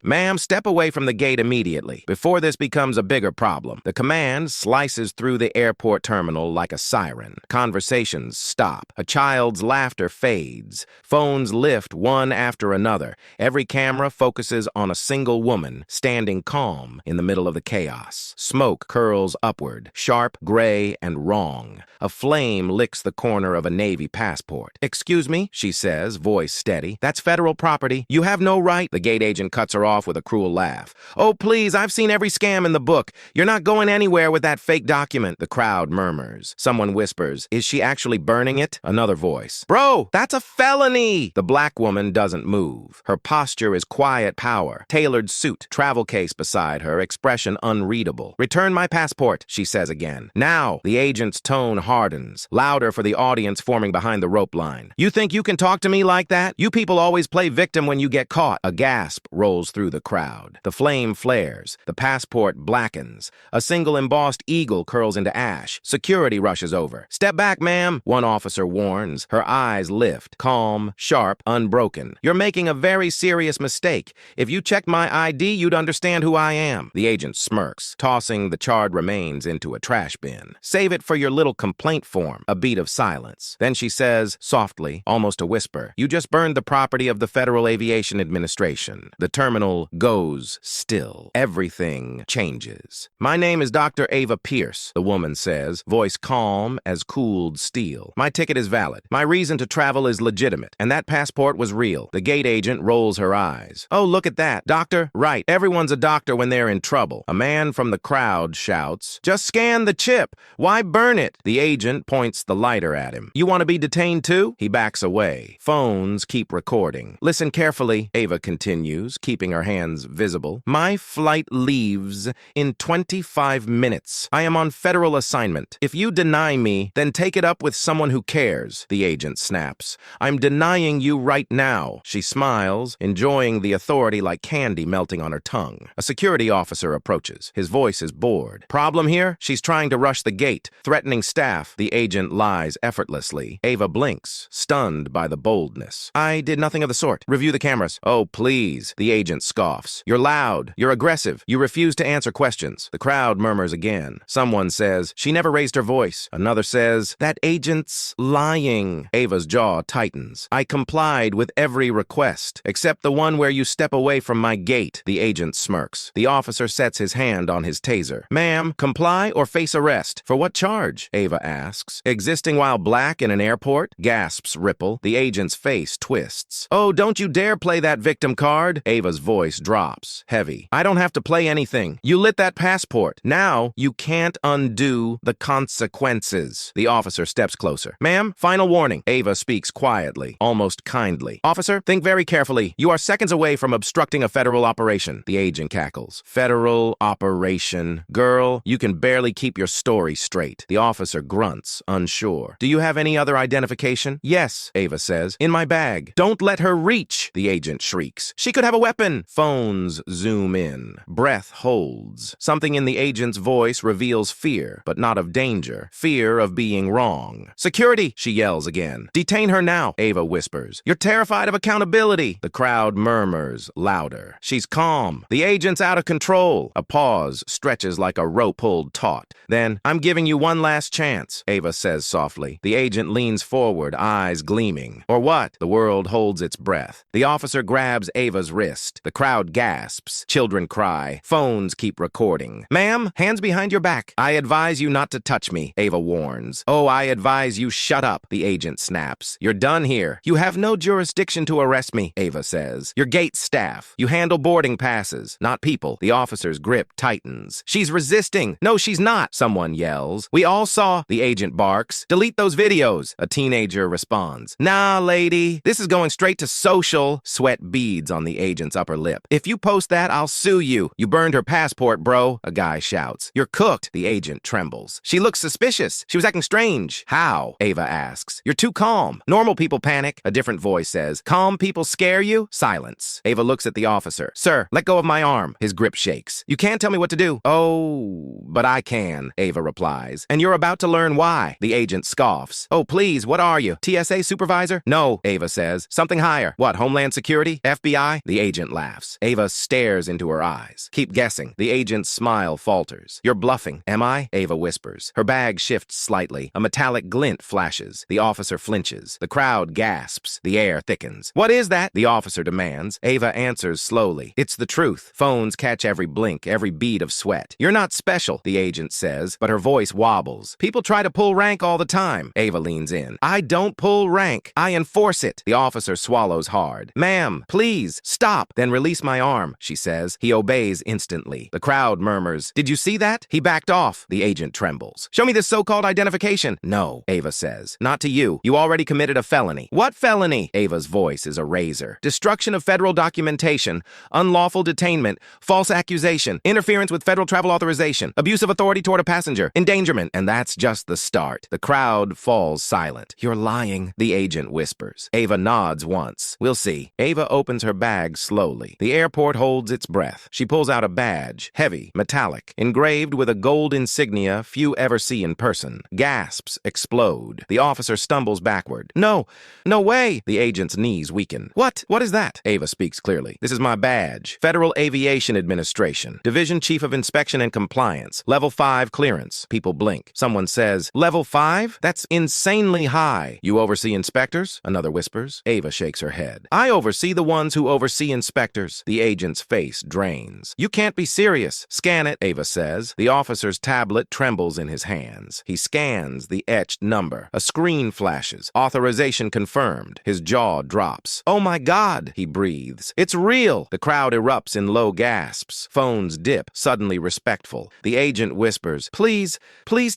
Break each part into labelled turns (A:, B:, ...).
A: Ma'am, step away from the gate immediately, before this becomes a bigger problem. The command slices through the airport terminal like a siren. Conversations stop. A child's laughter fades. Phones lift one after another. Every camera focuses on a single woman, standing calm in the middle of the chaos. Smoke curls upward, sharp, gray, and wrong. A flame licks the corner of a Navy passport. "Excuse me," she says, voice steady. "That's federal property. You have no right." The gate agent cuts her off with a cruel laugh. "Oh, please, I've seen every scam in the book. You're not going anywhere with that fake document." The crowd murmurs. Someone whispers, "Is she actually burning it?" Another voice, "Bro, that's a felony!" The black woman doesn't move. Her posture is quiet power. Tailored suit, travel case beside her, expression unreadable. "Return my passport," she says again. Now, the agent's tone hardens, louder for the audience forming behind the rope line. "You think you can talk to me like that? You people always play victim when you get caught." A gasp rolls through the crowd. The flame flares. The passport blackens. A single embossed eagle curls into ash. Security rushes over. "Step back, ma'am," one officer warns. Her eyes lift, calm, sharp, unbroken. "You're making a very serious mistake. If you checked my ID, you'd understand who I am." The agent smirks, tossing the charred remains into a trash bin. "Save it for your little complaint form." A beat of silence. Then she says, softly, almost a whisper, "You just burned the property of the Federal Aviation Administration." The terminal goes still. Everything changes. "My name is Dr. Ava Pierce," the woman says, voice calm as cooled steel. "My ticket is valid. My reason to travel is legitimate, and that passport was real." The gate agent rolls her eyes. "Oh, look at that. Doctor? Right. Everyone's a doctor when they're in trouble." A man from the crowd shouts, "Just scan the chip. Why burn it?" The agent points the lighter at him. "You want to be detained too?" He backs away. Phones keep recording. "Listen carefully," Ava continues, keeping her hands visible. "My flight leaves in 25 minutes. I am on federal assignment. If you deny me, then take it up with someone who cares," the agent snaps. "I'm denying you right now." She smiles, enjoying the authority like candy melting on her tongue. A security officer approaches. His voice is bored. "Problem here? She's trying to rush the gate, threatening staff." The agent lies effortlessly. Ava blinks, stunned by the boldness. "I did nothing of the sort. Review the cameras." "Oh, please," the agent scoffs. "You're loud. You're aggressive. You refuse to answer questions." The crowd murmurs again. Someone says, "She never raised her voice." Another says, "That agent's lying." Ava's jaw tightens. "I complied with every request, except the one where you step away from my gate." The agent smirks. The officer sets his hand on his taser. "Ma'am, comply or face arrest." "For what charge?" Ava asks. "Existing while black in an airport?" Gasps ripple. The agent's face twists. "Oh, don't you dare play that victim card." Ava's voice drops, heavy. "I don't have to play anything. You lit that passport. Now you can't undo the consequences." The officer steps closer. "Ma'am, final warning." Ava speaks quietly, almost kindly. "Officer, think very carefully. You are seconds away from obstructing a federal operation." The agent cackles. "Federal operation? Girl, you can barely keep your story straight." The officer grunts, unsure. "Do you have any other identification?" "Yes," Ava says. "In my bag." "Don't let her reach," the agent shrieks. "She could have a weapon." Phones zoom in. Breath holds. Something in the agent's voice reveals fear, but not of danger. Fear of being wrong. "Security," she yells again. "Detain her now," Ava whispers. "You're terrified of accountability." The crowd murmurs, louder. She's calm. The agent's out of control. A pause stretches like a rope pulled taut. Then, "I'm giving you one last chance," Ava says softly. The agent leans forward, eyes gleaming. "Or what?" The world holds its breath. The officer grabs Ava's wrist. The crowd gasps. Children cry. Phones keep recording. "Ma'am, hands behind your back. I advise you not to touch me," Ava warns. "Oh, I advise you shut up," the agent snaps. "You're done here." "You have no jurisdiction to arrest me," Ava says. "You're gate staff. You handle boarding passes, not people." The officer's grip tightens. "She's resisting." "No, she's not," someone yells. "We all saw," the agent barks. "Delete those videos," a teenager responds. "Nah, lady. This is going straight to social." Sweat beads on the agent's upper lip. "If you post that, I'll sue you." "You burned her passport, bro," a guy shouts. "You're cooked." The agent trembles. "She looks suspicious. She was acting strange." "How?" Ava asks. "You're too calm. Normal people panic," a different voice says. "Calm people scare you?" Silence. Ava looks at the officer. "Sir, let go of my arm." His grip shakes. "You can't tell me what to do." "Oh, but I can," Ava replies. "And you're about to learn why." The agent scoffs. "Oh, please, what are you? TSA supervisor?" "No," Ava says. "Something higher." "What, Homeland Security? FBI?" The agent laughs. laughs. Ava stares into her eyes. Keep guessing. The agent's smile falters. You're bluffing, am I? Ava whispers. Her bag shifts slightly. A metallic glint flashes. The officer flinches. The crowd gasps. The air thickens. What is that? The officer demands. Ava answers slowly. It's the truth. Phones catch every blink, every bead of sweat. You're not special, the agent says, but her voice wobbles. People try to pull rank all the time. Ava leans in. I don't pull rank. I enforce it. The officer swallows hard. Ma'am, please, stop. Then release my arm, she says. He obeys instantly. The crowd murmurs. Did you see that? He backed off. The agent trembles. Show me this so-called identification. No, Ava says. Not to you. You already committed a felony. What felony? Ava's voice is a razor. Destruction of federal documentation, unlawful detainment, false accusation, interference with federal travel authorization, abuse of authority toward a passenger, endangerment, and that's just the start. The crowd falls silent. You're lying, the agent whispers. Ava nods once. We'll see. Ava opens her bag slowly. The airport holds its breath. She pulls out a badge, heavy, metallic, engraved with a gold insignia few ever see in person. Gasps explode. The officer stumbles backward. No way! The agent's knees weaken. What is that? Ava speaks clearly. This is my badge. Federal Aviation Administration. Division Chief of Inspection and Compliance. Level 5 clearance. People blink. Someone says, Level 5? That's insanely high. You oversee inspectors? Another whispers. Ava shakes her head. I oversee the ones who oversee inspectors. The agent's face drains. You can't be serious. Scan it, Ava says. The officer's tablet trembles in his hands. He scans the etched number. A screen flashes. Authorization confirmed. His jaw drops. Oh my God, he breathes. It's real. The crowd erupts in low gasps. Phones dip, suddenly respectful. The agent whispers, please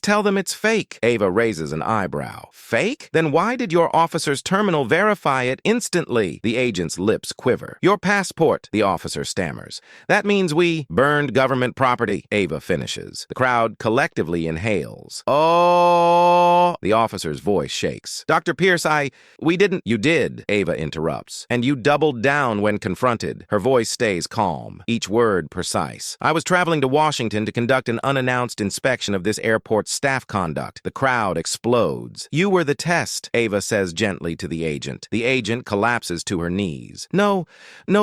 A: tell them it's fake. Ava raises an eyebrow. Fake? Then why did your officer's terminal verify it instantly? The agent's lips quiver. Your passport, the officer stammers. That means we burned government property, Ava finishes. The crowd collectively inhales. Oh, the officer's voice shakes. Dr. Pierce, we didn't. You did, Ava interrupts. And you doubled down when confronted. Her voice stays calm, each word precise. I was traveling to Washington to conduct an unannounced inspection of this airport's staff conduct. The crowd explodes. You were the test, Ava says gently to the agent. The agent collapses to her knees. No,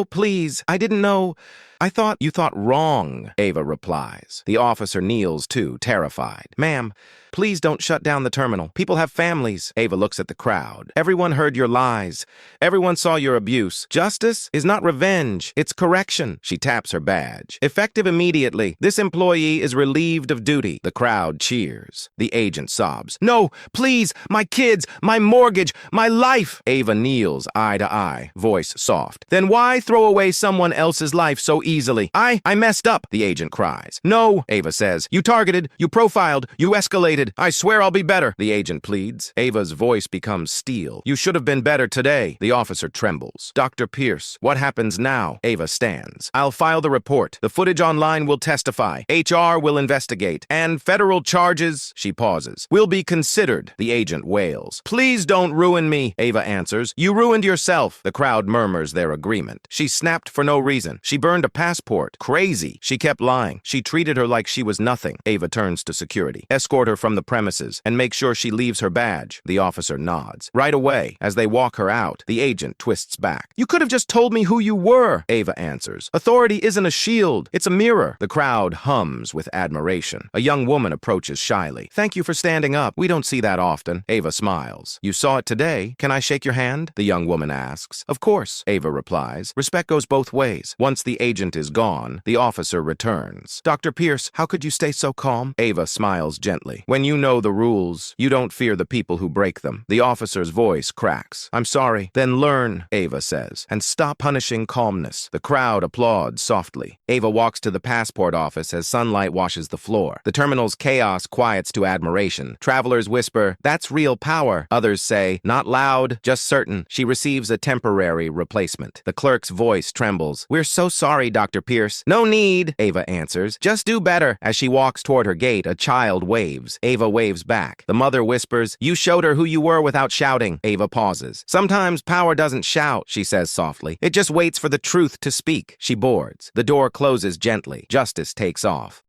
A: please, I didn't know. I thought you thought wrong, Ava replies. The officer kneels too, terrified. Ma'am, please don't shut down the terminal. People have families. Ava looks at the crowd. Everyone heard your lies. Everyone saw your abuse. Justice is not revenge. It's correction. She taps her badge. Effective immediately. This employee is relieved of duty. The crowd cheers. The agent sobs. No, please, my kids, my mortgage, my life. Ava kneels eye to eye, voice soft. Then why throw away someone else's life so easily? I messed up, the agent cries. No, Ava says. You targeted, you profiled, you escalated. I swear I'll be better, the agent pleads. Ava's voice becomes steel. You should have been better today. The officer trembles. Dr. Pierce, what happens now? Ava stands. I'll file the report. The footage online will testify. HR will investigate. And federal charges, she pauses, will be considered, the agent wails. Please don't ruin me, Ava answers. You ruined yourself. The crowd murmurs their agreement. She snapped for no reason. She burned a passport. Crazy. She kept lying. She treated her like she was nothing. Ava turns to security. Escort her from the premises and make sure she leaves her badge. The officer nods. Right away, as they walk her out, the agent twists back. You could have just told me who you were, Ava answers. Authority isn't a shield. It's a mirror. The crowd hums with admiration. A young woman approaches shyly. Thank you for standing up. We don't see that often. Ava smiles. You saw it today. Can I shake your hand? The young woman asks. Of course, Ava replies. Respect goes both ways. Once the agent is gone, the officer returns. Dr. Pierce, how could you stay so calm? Ava smiles gently. When you know the rules, you don't fear the people who break them. The officer's voice cracks. I'm sorry. Then learn, Ava says, and stop punishing calmness. The crowd applauds softly. Ava walks to the passport office as sunlight washes the floor. The terminal's chaos quiets to admiration. Travelers whisper, that's real power. Others say, not loud, just certain. She receives a temporary replacement. The clerk's voice trembles. We're so sorry, Dr. Pierce. No need, Ava answers. Just do better. As she walks toward her gate, a child waves. Ava waves back. The mother whispers, you showed her who you were without shouting. Ava pauses. Sometimes power doesn't shout, she says softly. It just waits for the truth to speak. She boards. The door closes gently. Justice takes off.